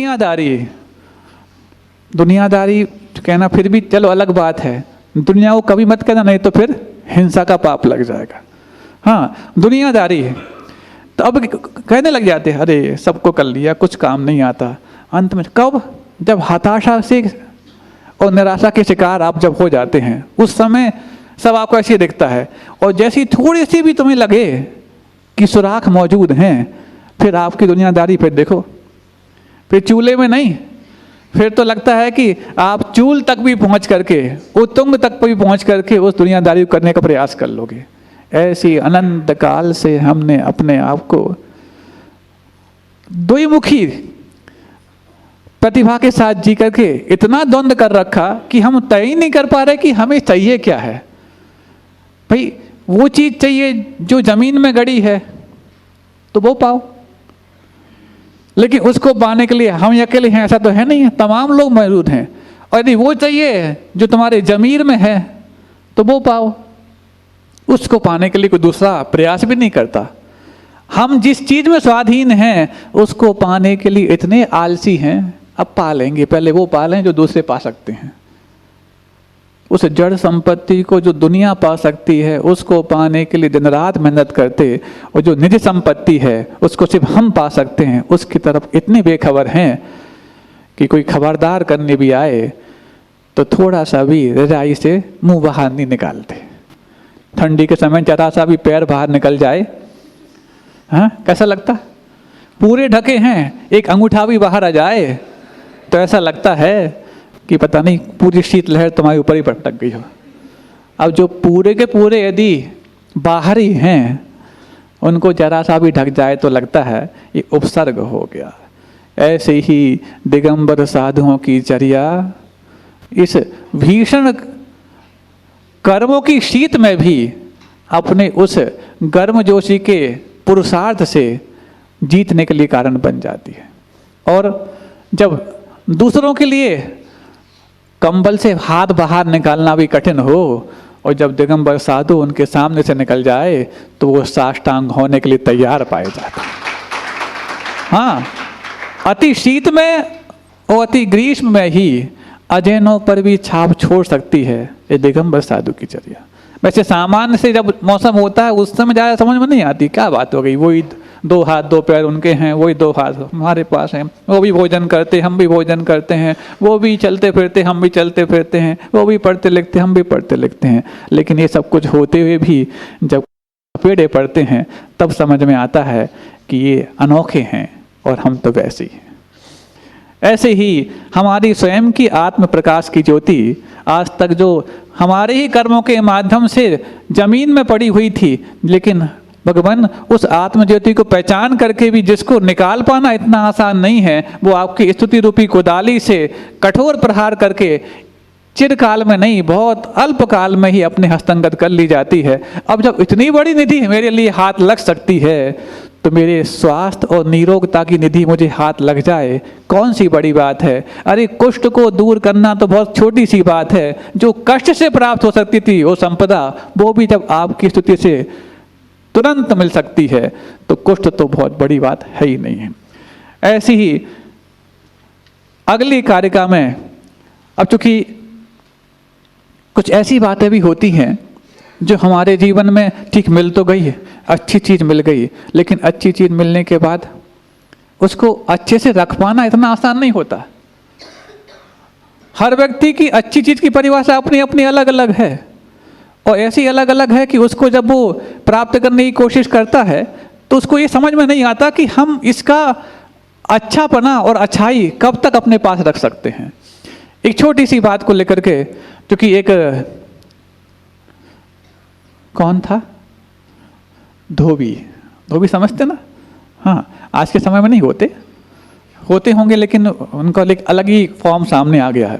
दुनियादारी, दुनियादारी कहना फिर भी चलो अलग बात है, दुनिया को कभी मत कहना, नहीं तो फिर हिंसा का पाप लग जाएगा। हाँ, दुनियादारी है। तो अब कहने लग जाते हैं अरे सबको कर लिया, कुछ काम नहीं आता। अंत में कब, जब हताशा से और निराशा के शिकार आप जब हो जाते हैं, उस समय सब आपको ऐसे दिखता है। और जैसी थोड़ी सी भी तुम्हें लगे कि सुराख मौजूद हैं, फिर आपकी दुनियादारी फिर देखो, फिर चूल्हे में नहीं, फिर तो लगता है कि आप चूल तक भी पहुंच करके, उत्तुंग तक भी पहुंच करके उस दुनियादारी को करने का प्रयास कर लोगे। ऐसी अनंत काल से हमने अपने आप को द्विमुखी प्रतिभा के साथ जी करके इतना द्वंद्व कर रखा कि हम तय ही नहीं कर पा रहे कि हमें चाहिए क्या है। भाई वो चीज चाहिए जो जमीन में गड़ी है तो वो पाओ, लेकिन उसको पाने के लिए हम अकेले हैं ऐसा तो है नहीं है, तमाम लोग मौजूद हैं। और यदि वो चाहिए जो तुम्हारे जमीर में है तो वो पाओ, उसको पाने के लिए कोई दूसरा प्रयास भी नहीं करता। हम जिस चीज में स्वाधीन हैं उसको पाने के लिए इतने आलसी हैं, अब पा लेंगे, पहले वो पा लें जो दूसरे पा सकते हैं। उस जड़ संपत्ति को जो दुनिया पा सकती है उसको पाने के लिए दिन रात मेहनत करते, और जो निज संपत्ति है उसको सिर्फ हम पा सकते हैं, उसकी तरफ इतने बेखबर हैं कि कोई खबरदार करने भी आए तो थोड़ा सा भी रजाई से मुंह बाहर नहीं निकालते। ठंडी के समय जरा सा भी पैर बाहर निकल जाए, हाँ कैसा लगता, पूरे ढके हैं, एक अंगूठा भी बाहर आ जाए तो ऐसा लगता है कि पता नहीं पूरी शीतलहर तुम्हारे ऊपर ही पटक गई हो। अब जो पूरे के पूरे यदि बाहरी हैं उनको जरा सा भी ढक जाए तो लगता है ये उपसर्ग हो गया। ऐसे ही दिगंबर साधुओं की चर्या इस भीषण कर्मों की शीत में भी अपने उस गर्मजोशी के पुरुषार्थ से जीतने के लिए कारण बन जाती है। और जब दूसरों के लिए कंबल से हाथ बाहर निकालना भी कठिन हो, और जब दिगंबर साधु उनके सामने से निकल जाए तो वो साष्टांग होने के लिए तैयार पाए जाते हैं। हाँ, अति शीत में और अति ग्रीष्म में ही अजैनों पर भी छाप छोड़ सकती है ये दिगंबर साधु की चर्या। वैसे सामान्य से जब मौसम होता है उस समय ज़्यादा समझ में नहीं आती, क्या बात हो गई, वही 2 हाथ 2 पैर उनके हैं, वही 2 हाथ हमारे पास हैं, वो भी भोजन करते हम भी भोजन करते हैं, वो भी चलते फिरते हम भी चलते फिरते हैं, वो भी पढ़ते लिखते हम भी पढ़ते लिखते हैं। लेकिन ये सब कुछ होते हुए भी जब पेड़े पड़ते हैं तब समझ में आता है कि ये अनोखे हैं और हम तो वैसे ही हैं। ऐसे ही हमारी स्वयं की आत्म प्रकाश की ज्योति आज तक जो हमारे ही कर्मों के माध्यम से जमीन में पड़ी हुई थी, लेकिन भगवान उस आत्म ज्योति को पहचान करके भी जिसको निकाल पाना इतना आसान नहीं है, वो आपकी स्तुति रूपी कुदाली से कठोर प्रहार करके चिरकाल में नहीं बहुत अल्प काल में ही अपने हस्तंगत कर ली जाती है। अब जब इतनी बड़ी निधि मेरे लिए हाथ लग सकती है तो मेरे स्वास्थ्य और निरोगता की निधि मुझे हाथ लग जाए, कौन सी बड़ी बात है। अरे कुष्ठ को दूर करना तो बहुत छोटी सी बात है, जो कष्ट से प्राप्त हो सकती थी वो संपदा, वो भी जब आपकी स्तुति से तुरंत मिल सकती है तो कुष्ठ तो बहुत बड़ी बात है ही नहीं है। ऐसी ही अगली कारिका में अब चूंकि कुछ ऐसी बातें भी होती हैं जो हमारे जीवन में ठीक मिल तो गई है, अच्छी चीज़ मिल गई, लेकिन अच्छी चीज़ मिलने के बाद उसको अच्छे से रख पाना इतना आसान नहीं होता। हर व्यक्ति की अच्छी चीज़ की परिभाषा अपनी अपनी अलग अलग है, और ऐसी अलग अलग है कि उसको जब वो प्राप्त करने की कोशिश करता है तो उसको ये समझ में नहीं आता कि हम इसका अच्छापना और अच्छाई कब तक अपने पास रख सकते हैं। एक छोटी सी बात को लेकर के, क्योंकि एक कौन था, धोबी समझते ना, हाँ आज के समय में नहीं होते होंगे, लेकिन उनका एक अलग ही फॉर्म सामने आ गया है।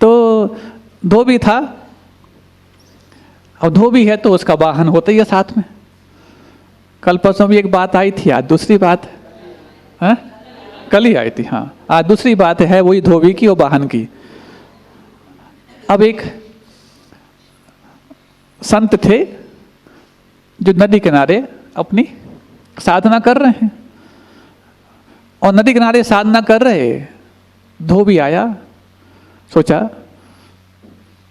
तो धोबी था, और धोबी है तो उसका वाहन होता ही है साथ में। कल परसों भी एक बात आई थी, आज दूसरी बात है, कल ही आई थी, हाँ आज दूसरी बात है वही धोबी की और वाहन की। अब एक संत थे जो नदी किनारे अपनी साधना कर रहे हैं, और नदी किनारे साधना कर रहे, धोबी आया, सोचा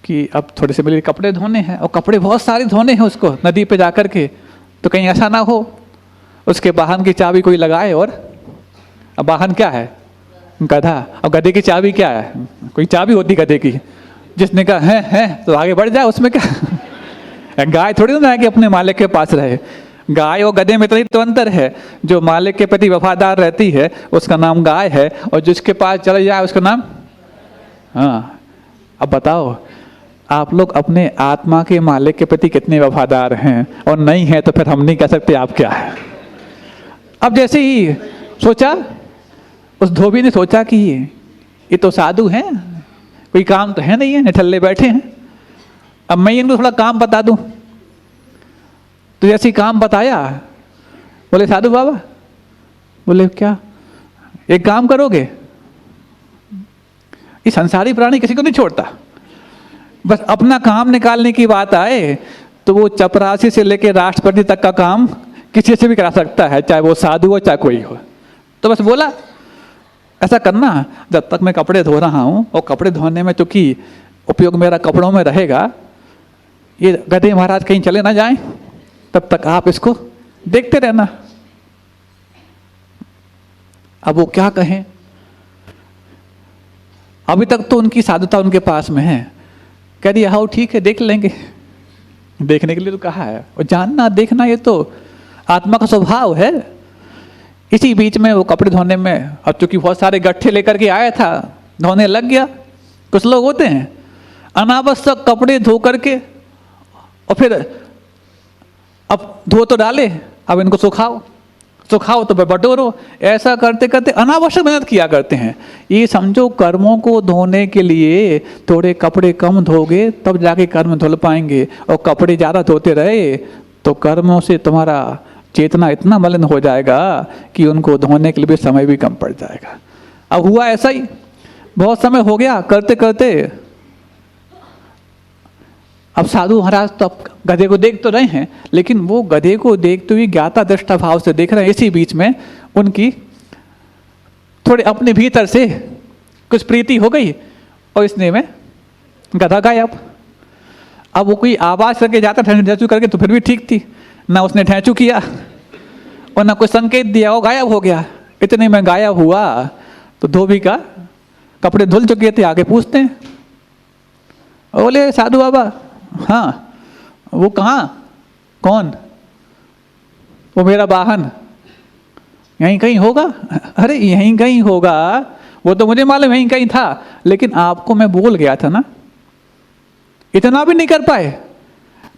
कि अब थोड़े से मेरे कपड़े धोने हैं, और कपड़े बहुत सारे धोने हैं उसको नदी पे जाकर के, तो कहीं ऐसा ना हो उसके वाहन की चाबी कोई लगाए, और अब वाहन क्या है, गधा, और गधे की चाबी क्या है, कोई चाबी होती गधे की, जिसने कहा है तो आगे बढ़ जाए, उसमें क्या गाय थोड़ी ना है कि अपने मालिक के पास रहे, गाय और गधे में इतना ही तो अंतर है, जो मालिक के प्रति वफादार रहती है उसका नाम गाय है, और जिसके पास चला जाए उसका नाम, हाँ। अब बताओ आप लोग अपने आत्मा के मालिक के प्रति कितने वफादार हैं, और नहीं है तो फिर हम नहीं कह सकते आप क्या है। अब जैसे ही सोचा, उस धोबी ने सोचा कि ये तो साधु हैं, कोई काम तो है नहीं है, निठल्ले बैठे हैं, अब मैं इनको थोड़ा काम बता दूं। तो जैसे ही काम बताया, बोले साधु बाबा, बोले क्या, एक काम करोगे, ये संसारी प्राणी किसी को नहीं छोड़ता, बस अपना काम निकालने की बात आए तो वो चपरासी से लेकर राष्ट्रपति तक का काम किसी से भी करा सकता है, चाहे वो साधु हो चाहे कोई हो। तो बस बोला ऐसा करना, जब तक मैं कपड़े धो रहा हूँ, और कपड़े धोने में चूंकि उपयोग मेरा कपड़ों में रहेगा, ये गधे महाराज कहीं चले ना जाएं, तब तक आप इसको देखते रहना। अब वो क्या कहें, अभी तक तो उनकी साधुता उनके पास में है, कह दिया हाँ ठीक है देख लेंगे, देखने के लिए तो कहा है, और जानना देखना ये तो आत्मा का स्वभाव है। इसी बीच में वो कपड़े धोने में, अब चूंकि बहुत सारे गट्ठे लेकर के आया था, धोने लग गया। कुछ लोग होते हैं अनावश्यक कपड़े धो करके, और फिर अब धो तो डाले, अब इनको सुखाओ तो बटोरो, ऐसा करते करते अनावश्यक मेहनत किया करते हैं। ये समझो कर्मों को धोने के लिए थोड़े कपड़े कम धोगे तब जाके कर्म धुल पाएंगे, और कपड़े ज़्यादा धोते रहे तो कर्मों से तुम्हारा चेतना इतना मलिन हो जाएगा कि उनको धोने के लिए भी समय भी कम पड़ जाएगा। अब हुआ ऐसा ही, बहुत समय हो गया करते करते, अब साधु महाराज तो अब गधे को देख तो रहे हैं, लेकिन वो गधे को देखते हुए ज्ञाता दृष्टा भाव से देख रहे हैं। इसी बीच में उनकी थोड़े अपने भीतर से कुछ प्रीति हो गई, और इसने में गधा गायब। अब वो कोई आवाज करके जाता ठेंचू करके तो फिर भी ठीक थी, ना उसने ठेंचू किया और ना कोई संकेत दिया, वो गायब हो गया। इतने में गायब हुआ तो धोबी का कपड़े धुल चुके थे, आगे पूछते हैं, बोले साधु बाबा हाँ वो कहाँ, कौन, वो मेरा वाहन यहीं कहीं होगा। अरे यहीं कहीं होगा, वो तो मुझे मालूम यहीं कहीं था, लेकिन आपको मैं बोल गया था ना, इतना भी नहीं कर पाए,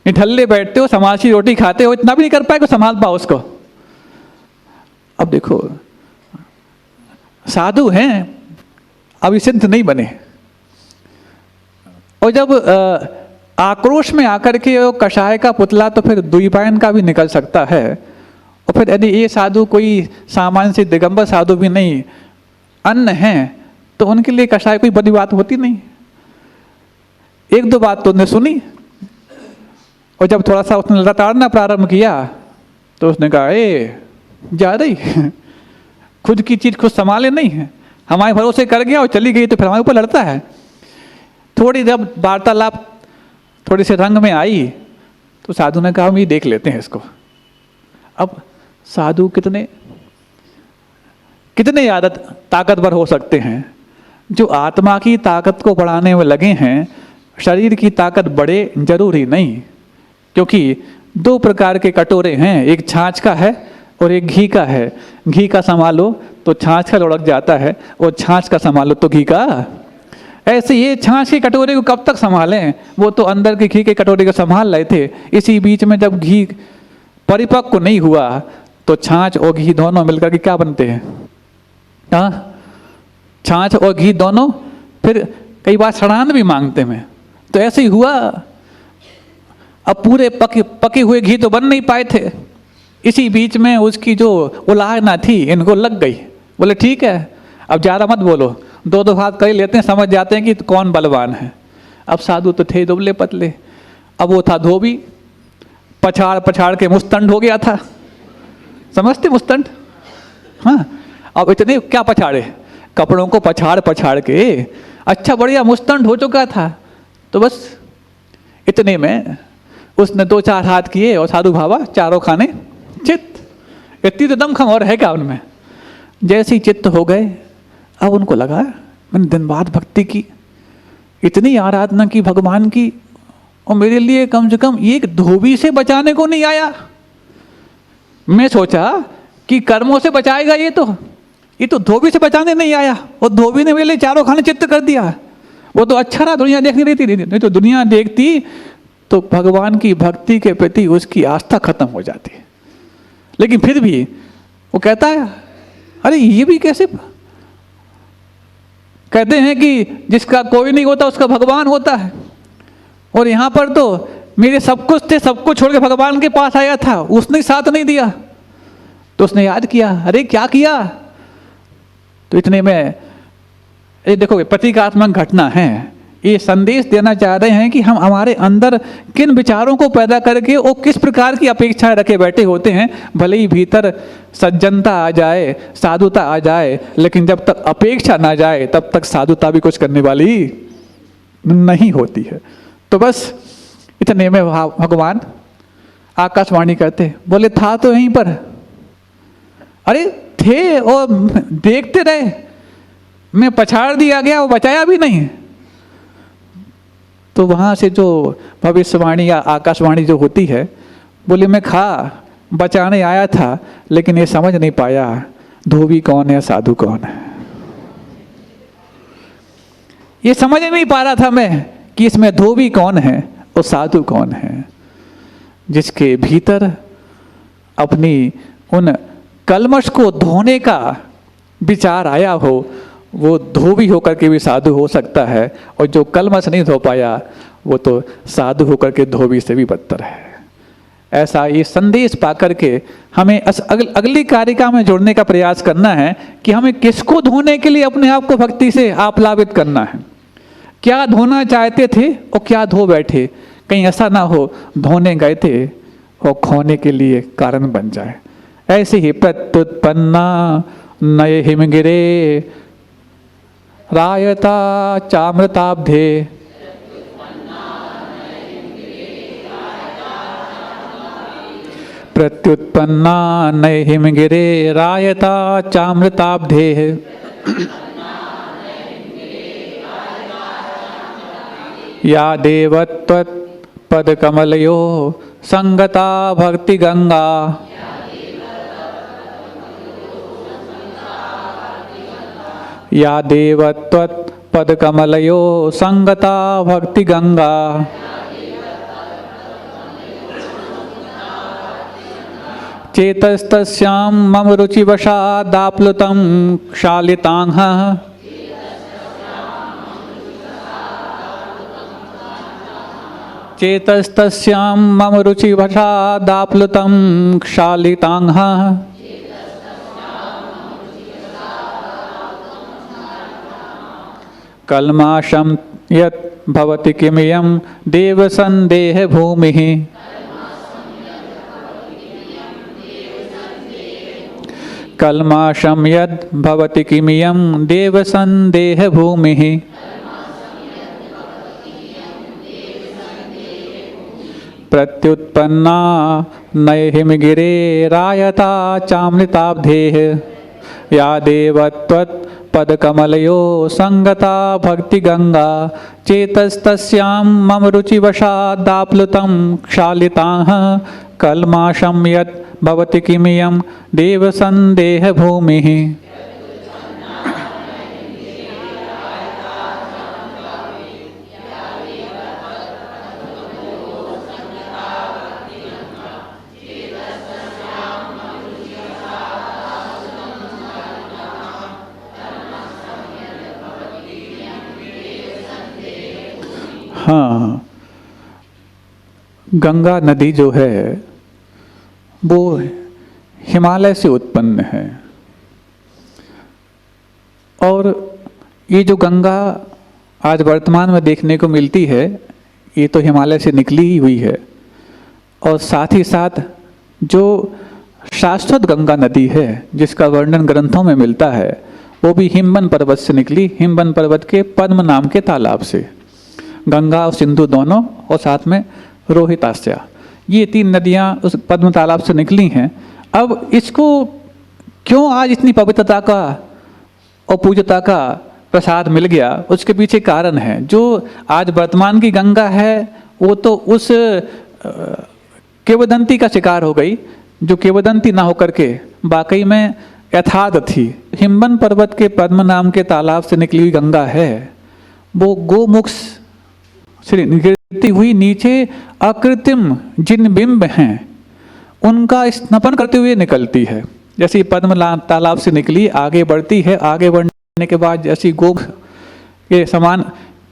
निठल्ले बैठते हो, समाज की रोटी खाते हो, इतना भी नहीं कर पाए कि संभाल पाओ उसको। अब देखो साधु हैं, अभी सिद्ध नहीं बने, और जब आक्रोश में आकर के वो कषाय का पुतला तो फिर द्विपायन का भी निकल सकता है। और फिर यदि ये साधु कोई सामान्य से दिगंबर साधु भी नहीं, अन्न हैं, तो उनके लिए कषाय कोई बड़ी बात होती नहीं। एक दो बात तो उन्हें सुनी, और जब थोड़ा सा उसने लताड़ना प्रारंभ किया तो उसने कहा ए जा रही खुद की चीज खुद संभाले नहीं है, हमारे भरोसे कर गया और चली गई तो फिर हमारे ऊपर लड़ता है। थोड़ी जब वार्तालाप थोड़ी से रंग में आई तो साधु ने कहा हम ये देख लेते हैं इसको। अब साधु कितने कितने ज़्यादा ताकतवर हो सकते हैं, जो आत्मा की ताकत को बढ़ाने में लगे हैं। शरीर की ताकत बढ़े जरूरी नहीं, क्योंकि दो प्रकार के कटोरे हैं, एक छाछ का है और एक घी का है। घी का संभालो तो छाछ का लुढ़क जाता है, और छाछ का संभालो तो घी का। ऐसे ये छाछ के कटोरे को कब तक संभालें, वो तो अंदर के घी के कटोरे को संभाल रहे थे। इसी बीच में जब घी परिपक्व नहीं हुआ तो छाछ और घी दोनों मिलकर के क्या बनते हैं, हाँ छाछ और घी दोनों फिर कई बार सड़ान भी मांगते हैं। तो ऐसे ही हुआ, अब पूरे पके हुए घी तो बन नहीं पाए थे। इसी बीच में उसकी जो उलाहना थी इनको लग गई। बोले ठीक है अब ज़्यादा मत बोलो, दो दो हाथ कर लेते हैं, समझ जाते हैं कि कौन बलवान है। अब साधु तो थे दुबले पतले, अब वो था धोबी, पछाड़ पछाड़ के मुस्तंड हो गया था। समझते मुस्तंड, हाँ अब इतने क्या पछाड़े, कपड़ों को पछाड़ पछाड़ के अच्छा बढ़िया मुस्तंड हो चुका था। तो बस इतने में उसने 2-4 हाथ किए और साधु बाबा चारों खाने चित्त। इतनी तो दमखम और है क्या उनमें। जैसे ही चित्त हो गए, अब उनको लगा मैंने दिन बाद भक्ति की, इतनी आराधना की भगवान की, और मेरे लिए कम से कम एक धोबी से बचाने को नहीं आया। मैं सोचा कि कर्मों से बचाएगा ये तो धोबी से बचाने नहीं आया, और धोबी ने मेरे लिए चारों खाने चित्त कर दिया। वो तो अच्छा रहा, दुनिया देख नहीं रही थी, नहीं तो दुनिया देखती तो भगवान की भक्ति के प्रति उसकी आस्था खत्म हो जाती। लेकिन फिर भी वो कहता है अरे ये भी कैसे, कहते हैं कि जिसका कोई नहीं होता उसका भगवान होता है, और यहाँ पर तो मेरे सब कुछ थे, सब कुछ छोड़ के भगवान के पास आया था, उसने साथ नहीं दिया। तो उसने याद किया अरे क्या किया। तो इतने में ये देखो प्रतीकात्मक घटना है, ये संदेश देना चाह रहे हैं कि हम हमारे अंदर किन विचारों को पैदा करके और किस प्रकार की अपेक्षाएं रखे बैठे होते हैं। भले ही भीतर सज्जनता आ जाए, साधुता आ जाए, लेकिन जब तक अपेक्षा ना जाए तब तक साधुता भी कुछ करने वाली नहीं होती है। तो बस इतने में भगवान आकाशवाणी करते, बोले था तो यहीं पर। अरे थे और देखते रहे, मैं पछाड़ दिया गया, वो बचाया भी नहीं। तो वहाँ से जो भविष्यवाणी या आकाशवाणी जो होती है, बोले मैं बचाने आया था, लेकिन ये समझ नहीं पाया धोबी कौन है साधु कौन है। ये समझ नहीं पा रहा था मैं कि इसमें धोबी कौन है और साधु कौन है। जिसके भीतर अपनी उन कलमश को धोने का विचार आया हो, वो धोबी होकर के भी साधु हो सकता है, और जो कलमश नहीं धो पाया वो तो साधु होकर के धोबी से भी बदतर है। ऐसा ये संदेश पाकर के हमें अगली कारिका में जोड़ने का प्रयास करना है कि हमें किसको धोने के लिए अपने आप को भक्ति से आप्लावित करना है। क्या धोना चाहते थे और क्या धो बैठे, कहीं ऐसा ना हो धोने गए थे और खोने के लिए कारण बन जाए। ऐसे ही प्रत्युत्पन्ना नये हिमगिरे रायता चामृताब्धे, प्रत्युत्पन्ना नये हिमगिरे रायता चामृताब्धे, या देवत्वत् पदकमलयो संगता भक्ति गंगा, या देवत्वत् पदकमलयो संगता भक्ति गंगा, चेतस्तस्यां मम रुचिवशादाप्लुतं क्षालितांहः, चेतस्तस्यां मम रुचिवशादाप्लुतं क्षालितांहः, कल्माषं यत् भवति किमियं देवसन्देह भूमिः, कल्माषं यद् भवति किमियं देवसन्देह भूमिः, प्रत्युत्पन्ना नये हिमगिरे रायता चामृताब्धेः, या देवत्वत् पदकमलयो संगता भक्ति गंगा, चेतस्तस्यां मम रुचिवशादाप्लुतं क्षालितांहः, कल्माषं यत् भवति किमियं देवसन्देह भूमिः। हाँ, गंगा नदी जो है वो हिमालय से उत्पन्न है, और ये जो गंगा आज वर्तमान में देखने को मिलती है ये तो हिमालय से निकली ही हुई है। और साथ ही साथ जो शाश्वत गंगा नदी है जिसका वर्णन ग्रंथों में मिलता है, वो भी हिमवन पर्वत से निकली, हिमवन पर्वत के पद्म नाम के तालाब से। गंगा और सिंधु दोनों, और साथ में रोहितास्या, ये 3 नदियाँ उस पद्म तालाब से निकली हैं। अब इसको क्यों आज इतनी पवित्रता का और पूज्यता का प्रसाद मिल गया, उसके पीछे कारण है। जो आज वर्तमान की गंगा है वो तो उस किंवदंती का शिकार हो गई, जो किंवदंती ना होकर के वाकई में यथार्थ थी। हिमवन पर्वत के पद्म नाम के तालाब से निकली हुई गंगा है, वो गोमुख से गिरती हुई नीचे अकृत्रिम जिन बिंब हैं उनका स्नपन करते हुए निकलती है। जैसे पद्म तालाब से निकली, आगे बढ़ती है, आगे बढ़ने के बाद जैसी गोमुख के समान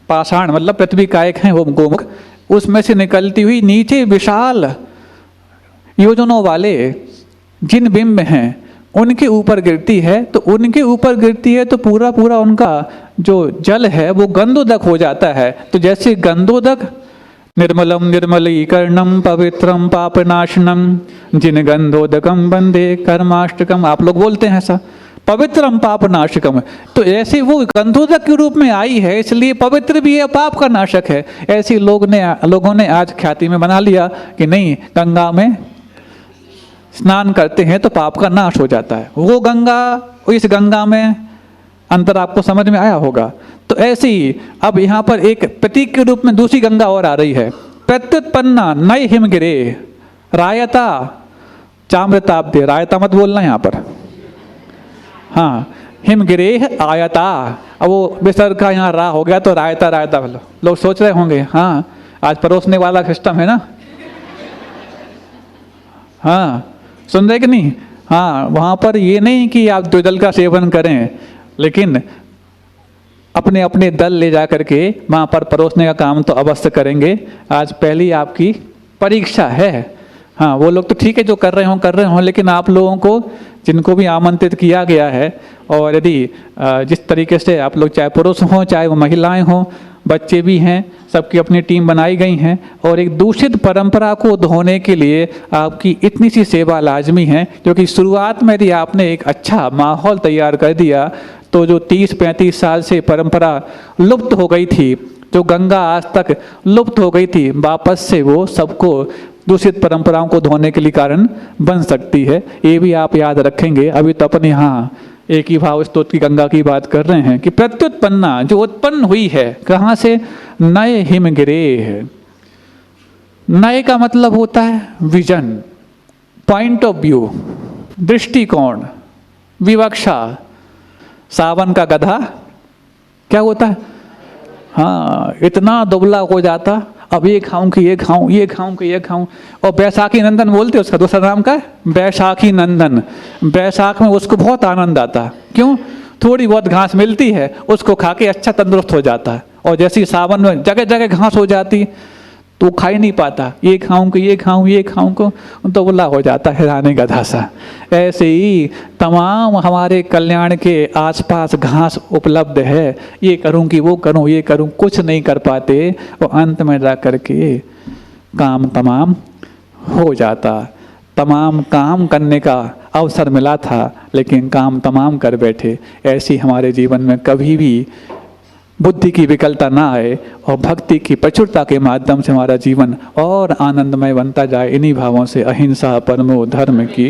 पाषाण मतलब पृथ्वी कायक हैं वो गोमुख, उसमें से निकलती हुई नीचे विशाल योजनों वाले जिन बिंब हैं उनके ऊपर गिरती है। तो उनके ऊपर गिरती है तो पूरा पूरा उनका जो जल है वो गंधोदक हो जाता है। तो जैसे गंधोदक निर्मलम निर्मलीकरणम पवित्रम पापनाशनम जिन गंधोदकम वंदे कर्माष्टकम, आप लोग बोलते हैं ऐसा, पवित्रम पापनाशकम। तो ऐसे वो गंधोदक के रूप में आई है, इसलिए पवित्र भी है, पाप का नाशक है। ऐसे लोगों ने आज ख्याति में बना लिया कि नहीं, गंगा में स्नान करते हैं तो पाप का नाश हो जाता है। वो गंगा, इस गंगा में अंतर आपको समझ में आया होगा। तो ऐसे ही अब यहाँ पर एक प्रतीक के रूप में दूसरी गंगा और आ रही है। प्रत्युत्पन्ना नय हिमगिरे रायता चाम्रताब्दे, रायता मत बोलना यहाँ पर, हाँ, हिमगिरे आयता। अब वो विसर्ग का यहाँ रा हो गया तो रायता रायता बोलो, लोग सोच रहे होंगे हाँ आज परोसने वाला सिस्टम है ना, हाँ सुन रहे कि नहीं। हाँ, वहाँ पर ये नहीं कि आप द्विदल का सेवन करें, लेकिन अपने अपने दल ले जा करके वहाँ पर परोसने का काम तो अवश्य करेंगे। आज पहली आपकी परीक्षा है। हाँ, वो लोग तो ठीक है जो कर रहे हों, लेकिन आप लोगों को जिनको भी आमंत्रित किया गया है, और यदि जिस तरीके से आप लोग चाहे पुरुष हों चाहे वो महिलाएं हों, बच्चे भी हैं, सबकी अपनी टीम बनाई गई हैं, और एक दूषित परंपरा को धोने के लिए आपकी इतनी सी सेवा लाजमी है। क्योंकि शुरुआत में यदि आपने एक अच्छा माहौल तैयार कर दिया तो जो 30-35 साल से परंपरा लुप्त हो गई थी, जो गंगा आज तक लुप्त हो गई थी, वापस से वो सबको दूषित परंपराओं को धोने के लिए कारण बन सकती है। ये भी आप याद रखेंगे। अभी तो अपन यहाँ एक ही भाव स्तोत्र की गंगा की बात कर रहे हैं कि प्रत्युत्पन्ना जो उत्पन्न हुई है, कहाँ से, नए हिमगिरे। नए का मतलब होता है विजन, पॉइंट ऑफ व्यू, दृष्टिकोण, विवक्षा। सावन का गधा क्या होता है, हाँ, इतना दुबला हो जाता, अब ये खाऊं कि ये खाऊं, ये खाऊं कि ये खाऊं। और बैसाखी नंदन बोलते, उसका दूसरा नाम का है बैसाखी नंदन। बैसाख में उसको बहुत आनंद आता है, क्यों, थोड़ी बहुत घास मिलती है, उसको खा के अच्छा तंदुरुस्त हो जाता है। और जैसे सावन में जगह जगह घास हो जाती तो खा ही नहीं पाता, ये खाऊं कि ये खाऊं, ये खाऊं को, तो बुला हो जाता है रानी गधा सा। ऐसे ही तमाम हमारे कल्याण के आसपास घास उपलब्ध है, ये करूं कि वो करूं, ये करूं, कुछ नहीं कर पाते, और अंत में जा करके काम तमाम हो जाता। तमाम काम करने का अवसर मिला था, लेकिन काम तमाम कर बैठे। ऐसी हमारे जीवन में कभी भी बुद्धि की विकलता ना आए, और भक्ति की प्रचुरता के माध्यम से हमारा जीवन और आनंदमय बनता जाए। इन्हीं भावों से अहिंसा परमो धर्म की